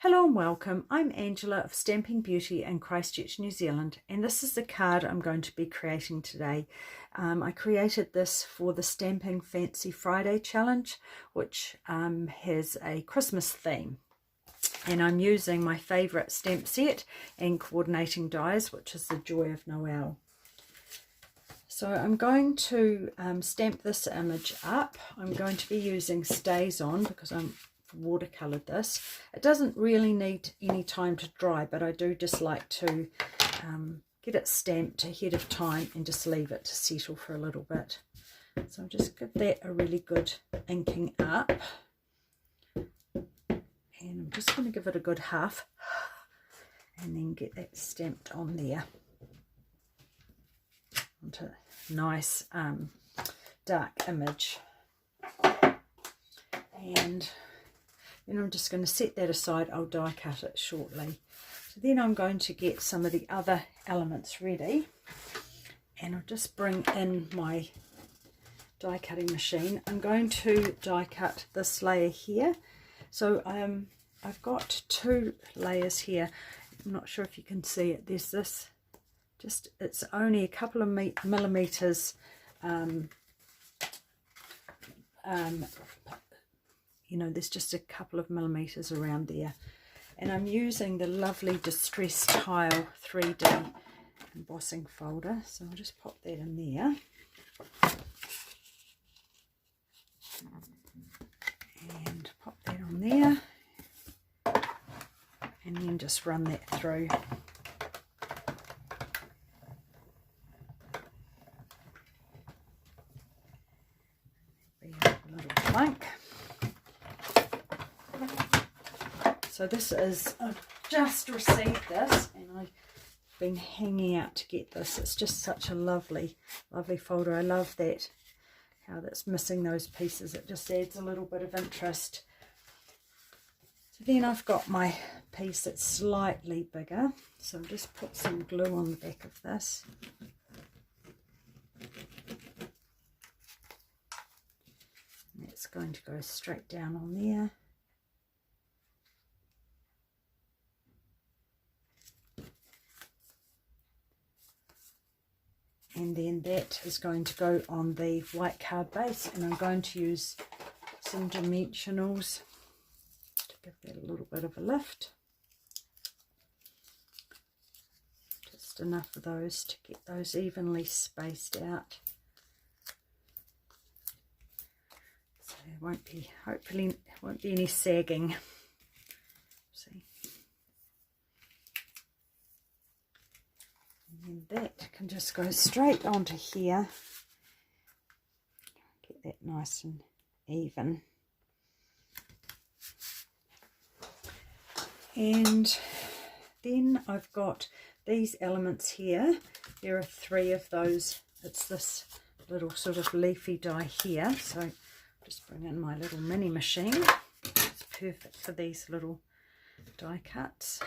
Hello and welcome. I'm Angela of Stamping Beauty in Christchurch, New Zealand, and this is the card I'm going to be creating today. I created this for the Stamping Fancy Friday challenge, which has a Christmas theme. And I'm using my favourite stamp set and coordinating dies, which is the Joy of Noel. So I'm going to stamp this image up. I'm going to be using Stays On because I'm watercoloured this. It doesn't really need any time to dry, but I do just like to get it stamped ahead of time and just leave it to settle for a little bit. So I'll just give that a really good inking up, and I'm just going to give it a good half and then get that stamped on there onto a nice dark image. And then I'm just going to set that aside. I'll die cut it shortly. So then I'm going to get some of the other elements ready, and I'll just bring in my die cutting machine. I'm going to die cut this layer here. So I've got two layers here. I'm not sure if you can see it. There's this, just it's only a couple of millimeters you know, there's just a couple of millimeters around there, and I'm using the lovely Distress Tile 3D embossing folder, so I'll just pop that in there and pop that on there, and then just run that through. Be a little plunk. So this is, I've just received this and I've been hanging out to get this. It's just such a lovely, lovely folder. I love that, how that's missing those pieces. It just adds a little bit of interest. So then I've got my piece that's slightly bigger. So I'll just put some glue on the back of this. And it's going to go straight down on there. And then that is going to go on the white card base, and I'm going to use some dimensionals to give that a little bit of a lift. Just enough of those to get those evenly spaced out. So there won't be, hopefully, won't be any sagging. See. And that can just go straight onto here. Get that nice and even. And then I've got these elements here. There are three of those. It's this little sort of leafy die here. So just bring in my little mini machine. It's perfect for these little die cuts.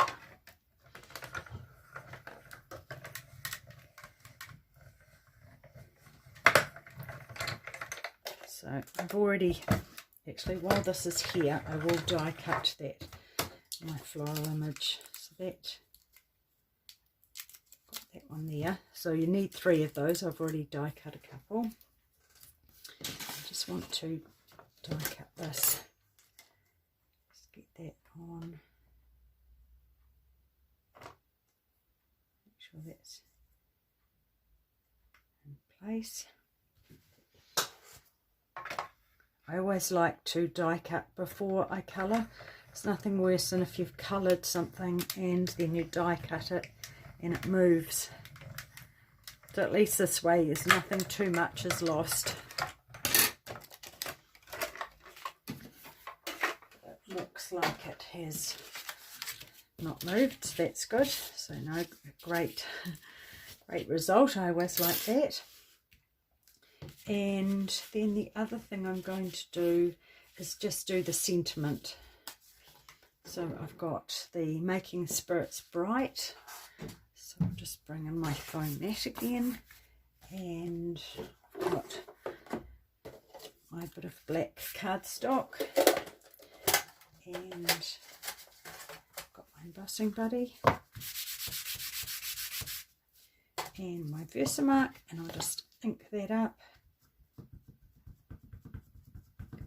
So I've already, actually while this is here, I will die cut that, my floral image. So that, got that one there. So you need three of those. I've already die cut a couple. I just want to die cut this. Just get that on. Make sure that's in place. I always like to die cut before I colour. It's nothing worse than if you've coloured something and then you die cut it and it moves. So at least this way there's nothing too much is lost. It looks like it has not moved, so that's good. So no, great result. I always like that. And then the other thing I'm going to do is just do the sentiment. So I've got the Making Spirits Bright. So I'll just bring in my foam mat again. And I've got my bit of black cardstock. And embossing buddy and my Versamark, and I'll just ink that up.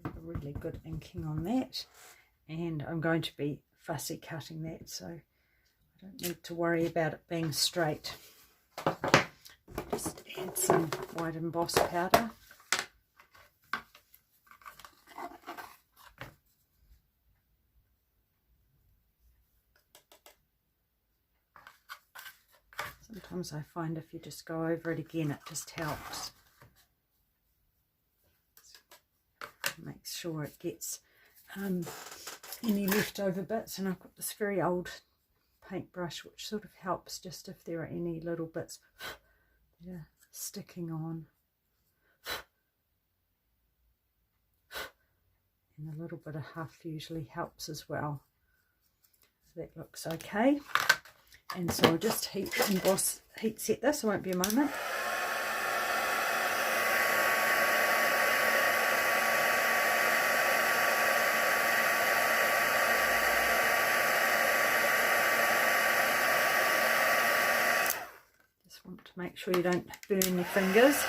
Get a really good inking on that, and I'm going to be fussy cutting that, so I don't need to worry about it being straight. Just add some white emboss powder. Sometimes I find if you just go over it again, it just helps. Make sure it gets any leftover bits, and I've got this very old paintbrush which sort of helps just if there are any little bits that are sticking on. And a little bit of huff usually helps as well. So that looks okay. And so I'll just heat set this. It won't be a moment. Just want to make sure you don't burn your fingers.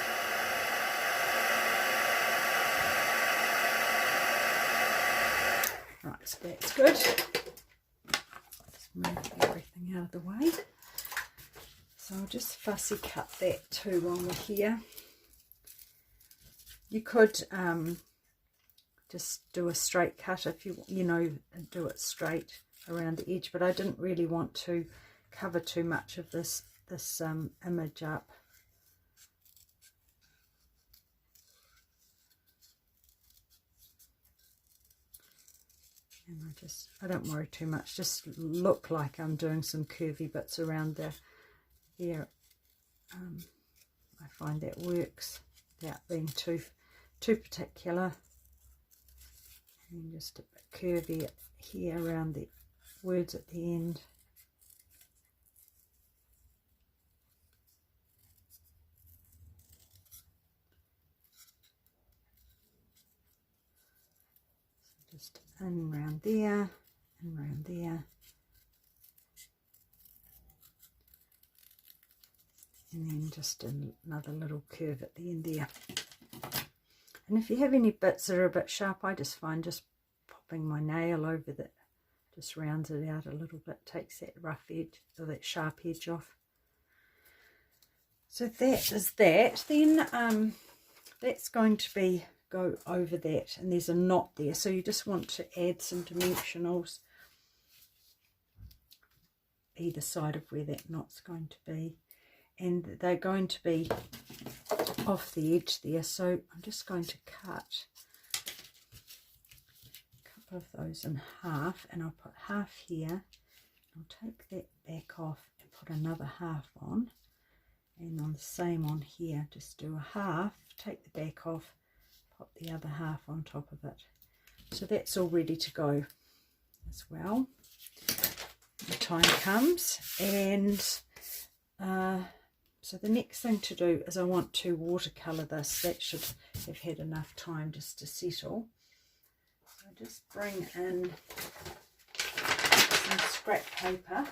Right, so that's good. Move everything out of the way. So I'll just fussy cut that too while we're here. You could just do a straight cut if you do it straight around the edge, but I didn't really want to cover too much of this image up. And I don't worry too much, just look like I'm doing some curvy bits around there. I find that works without being too particular. And just a bit curvy here around the words at the end. Just in round there, and round there, and then just another little curve at the end there. And if you have any bits that are a bit sharp, I just find just popping my nail over that just rounds it out a little bit, takes that rough edge or that sharp edge off. So that is that. Then that's going to go over that, and there's a knot there, so you just want to add some dimensionals either side of where that knot's going to be, and they're going to be off the edge there, so I'm just going to cut a couple of those in half, and I'll put half here. I'll take that back off and put another half on, and on the same on here, just do a half, take the back off, pop the other half on top of it. So that's all ready to go as well. The time comes, and so the next thing to do is I want to watercolour this. That should have had enough time just to settle. So I just bring in some scrap paper.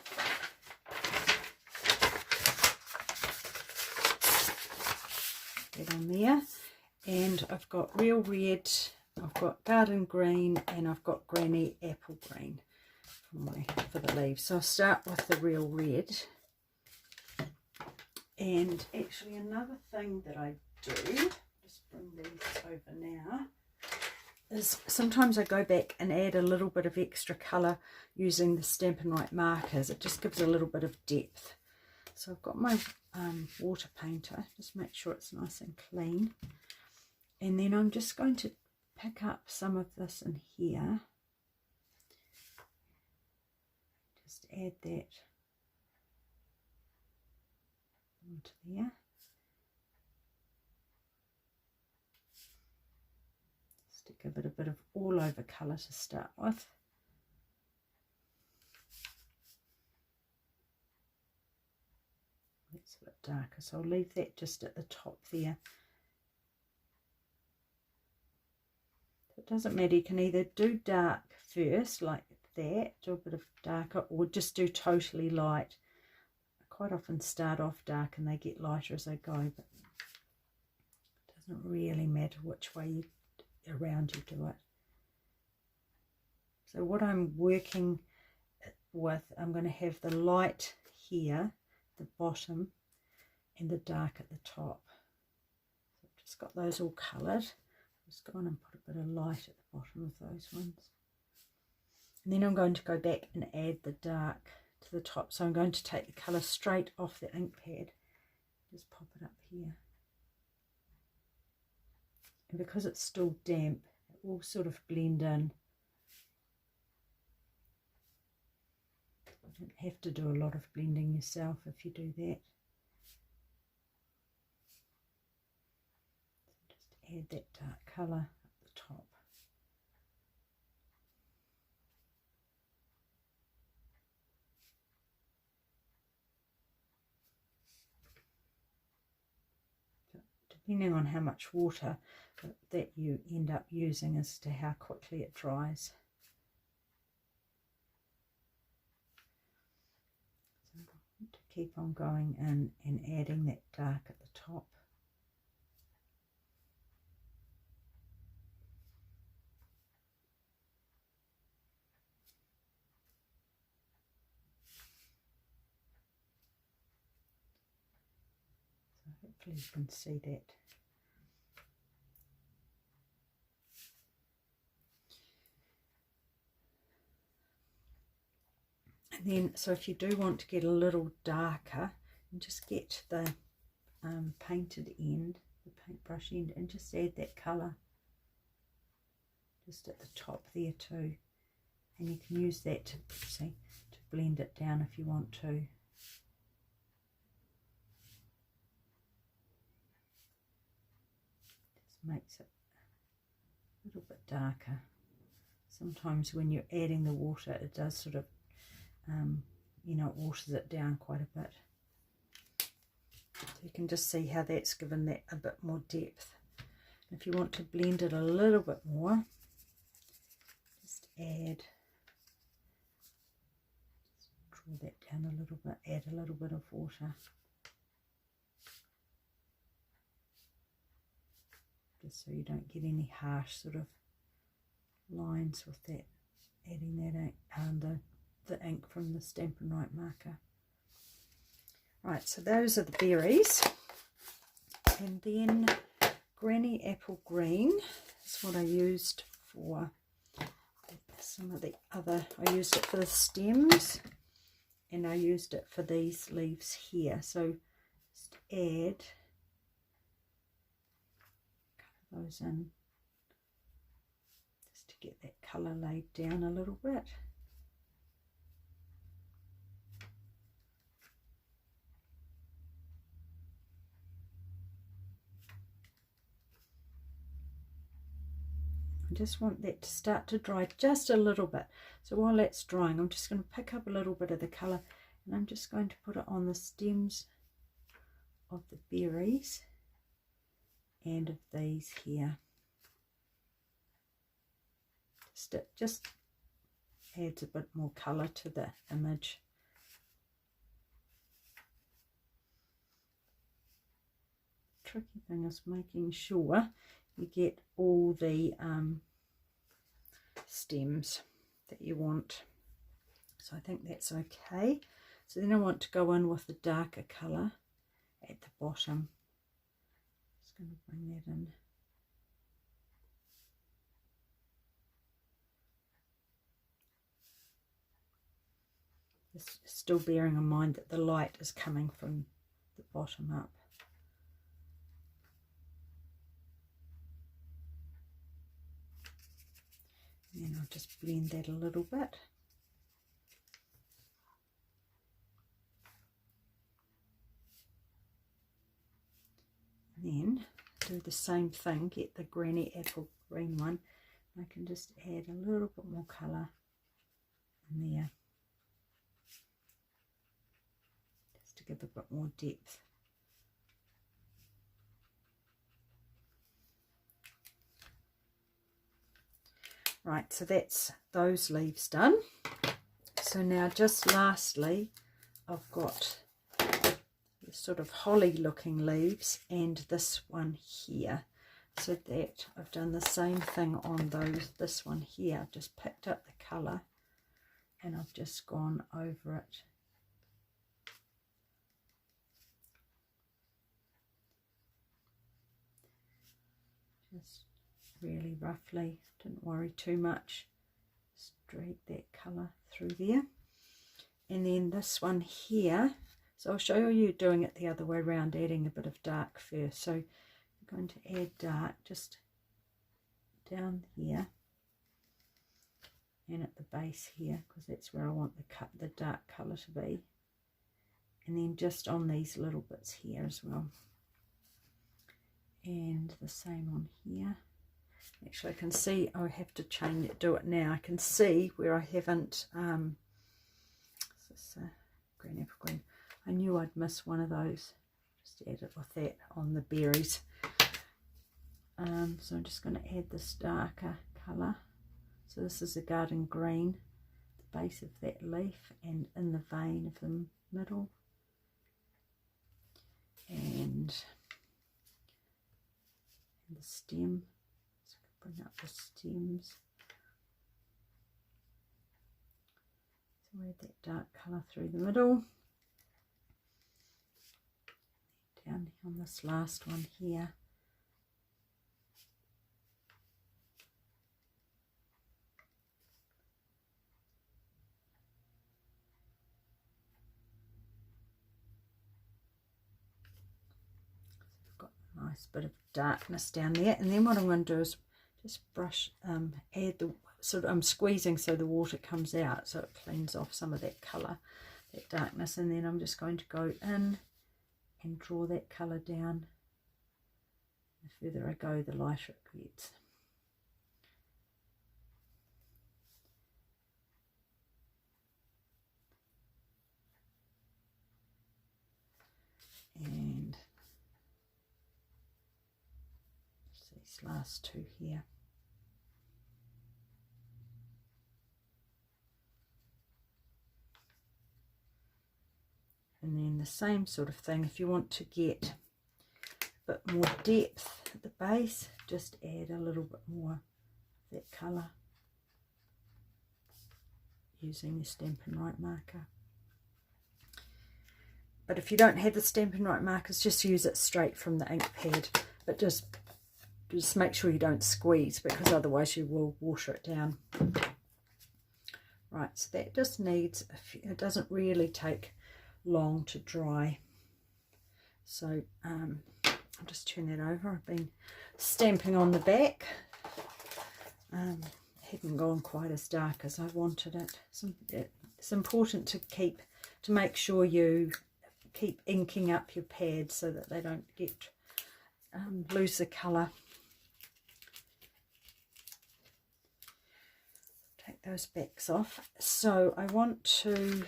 Get on there. And I've got real red, I've got garden green, and I've got granny apple green for the leaves. So I'll start with the real red. And actually another thing that I do, just bring these over now, is sometimes I go back and add a little bit of extra colour using the Stampin' Up markers. It just gives a little bit of depth. So I've got my water painter, just make sure it's nice and clean. And then I'm just going to pick up some of this in here. Just add that onto there. Just to give it a bit of all over colour to start with. It's a bit darker, so I'll leave that just at the top there. It doesn't matter, you can either do dark first, like that, do a bit of darker, or just do totally light. I quite often start off dark and they get lighter as I go, but it doesn't really matter which way around you do it. So what I'm working with, I'm going to have the light here, the bottom, and the dark at the top. So I've just got those all coloured. Just go on and put a bit of light at the bottom of those ones. And then I'm going to go back and add the dark to the top. So I'm going to take the colour straight off the ink pad, just pop it up here. And because it's still damp, it will sort of blend in. You don't have to do a lot of blending yourself if you do that. So just add that dark colour at the top. Depending on how much water that you end up using as to how quickly it dries. So I want to keep on going in and adding that dark at the top. So hopefully you can see that. And then, so if you do want to get a little darker, and just get the painted end, the paintbrush end, and just add that colour just at the top there too. And you can use that to, see, to blend it down if you want to. Just makes it a little bit darker. Sometimes when you're adding the water, it does sort of you know, it waters it down quite a bit. So you can just see how that's given that a bit more depth. And if you want to blend it a little bit more, just add, just draw that down a little bit, add a little bit of water. Just so you don't get any harsh sort of lines with that, adding that ink, the ink from the Stampin' Up marker. Right, so those are the berries. And then Granny Apple Green is what I used for some of the other, I used it for the stems and I used it for these leaves here. So just add, cover those in just to get that colour laid down a little bit. I just want that to start to dry just a little bit. So while that's drying, I'm just going to pick up a little bit of the colour and I'm just going to put it on the stems of the berries and of these here. It just adds a bit more colour to the image. Tricky thing is making sure you get all the stems that you want. So I think that's okay. So then I want to go in with the darker colour at the bottom. Just going to bring that in. Just still bearing in mind that the light is coming from the bottom up. And then I'll just blend that a little bit. And then do the same thing, get the Granny Apple Green one. I can just add a little bit more colour in there, just to give a bit more depth. Right, so that's those leaves done. So now just lastly, I've got the sort of holly looking leaves and this one here. So that I've done the same thing on this one here. I've just picked up the colour and I've just gone over it. Just really roughly, didn't worry too much. Streak that colour through there. And then this one here, so I'll show you doing it the other way around, adding a bit of dark first. So I'm going to add dark just down here and at the base here, because that's where I want the dark colour to be. And then just on these little bits here as well. And the same on here. Actually, I can see I have to do it now. I can see where I haven't. This green apple green. I knew I'd miss one of those. Just add it with that on the berries. So I'm just going to add this darker colour. So this is a garden green, the base of that leaf, and in the vein of the middle. And the stem. So I can bring up the stems. So add that dark colour through the middle. Down on this last one here. Nice bit of darkness down there, and then what I'm going to do is just brush, add the sort of, I'm squeezing so the water comes out, so it cleans off some of that colour, that darkness, and then I'm just going to go in and draw that colour down. The further I go, the lighter it gets. And these last two here. And then the same sort of thing, if you want to get a bit more depth at the base, just add a little bit more of that colour using the Stampin' Right marker. But if you don't have the Stampin' Right markers, just use it straight from the ink pad. But just make sure you don't squeeze, because otherwise you will water it down. Right, so that just needs it doesn't really take long to dry. So I'll just turn that over. I've been stamping on the back. Hadn't gone quite as dark as I wanted it. It's important to make sure you keep inking up your pads so that they don't get lose the colour. Take those backs off. So I want to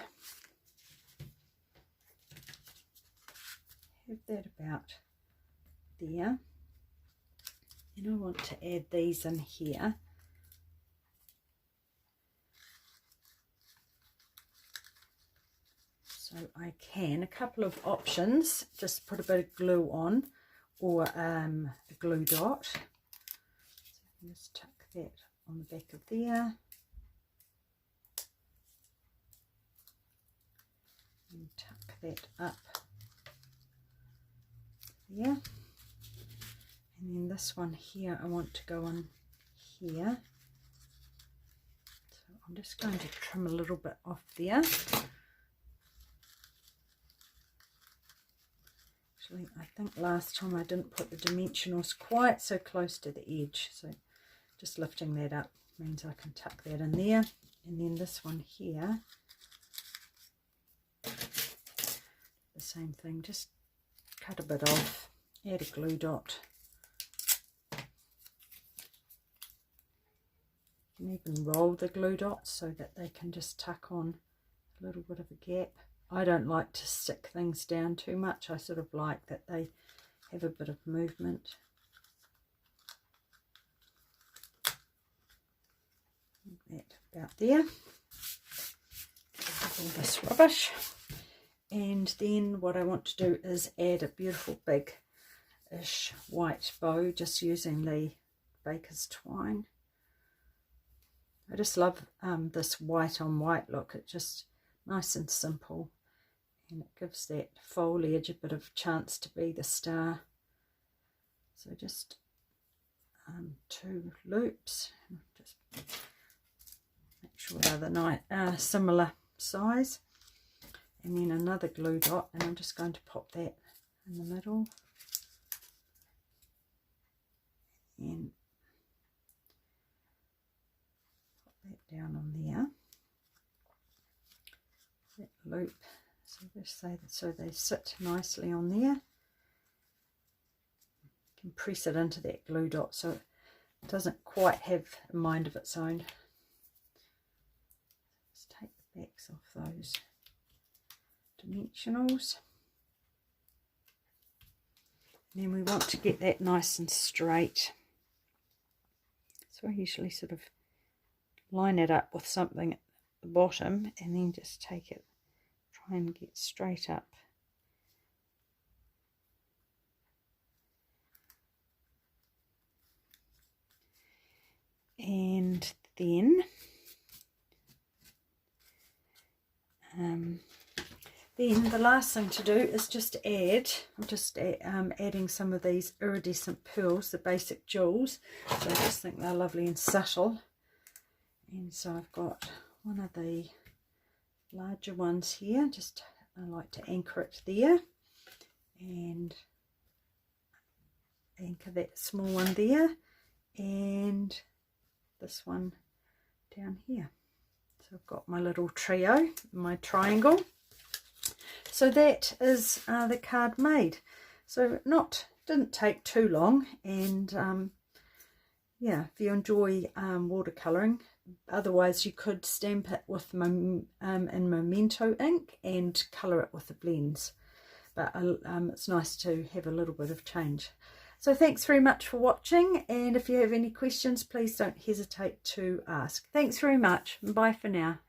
have that about there, and I want to add these in here. So I can, a couple of options, just put a bit of glue on, or a glue dot. So I can just tuck that on the back of there. And tuck that up there. And then this one here, I want to go on here. So I'm just going to trim a little bit off there. Actually, I think last time I didn't put the dimensionals quite so close to the edge, so just lifting that up means I can tuck that in there. And then this one here, the same thing, just cut a bit off, add a glue dot. You can even roll the glue dots so that they can just tuck on a little bit of a gap. I don't like to stick things down too much. I sort of like that they have a bit of movement. that about there. All this rubbish. And then what I want to do is add a beautiful big-ish white bow, just using the baker's twine. I just love this white on white look. It's just nice and simple, and it gives that foliage a bit of chance to be the star. So just 2 loops, just make sure they're the similar size, and then another glue dot, and I'm just going to pop that in the middle and pop that down on there, that loop, so just say that so they sit nicely on there. You can press it into that glue dot so it doesn't quite have a mind of its own. Just take the backs off those dimensionals. And then we want to get that nice and straight. So I usually sort of line it up with something at the bottom and then just take it, try and get straight up. And then the last thing to do is just add, I'm just adding some of these iridescent pearls, the basic jewels. So I just think they're lovely and subtle. And so I've got one of the larger ones here, just I like to anchor it there, and anchor that small one there, and this one down here. So I've got my little trio, my triangle. So that is the card made. So didn't take too long, and yeah, if you enjoy watercolouring, otherwise you could stamp it with in Memento ink and colour it with the blends, but it's nice to have a little bit of change. So thanks very much for watching, and if you have any questions, please don't hesitate to ask. Thanks very much. Bye for now.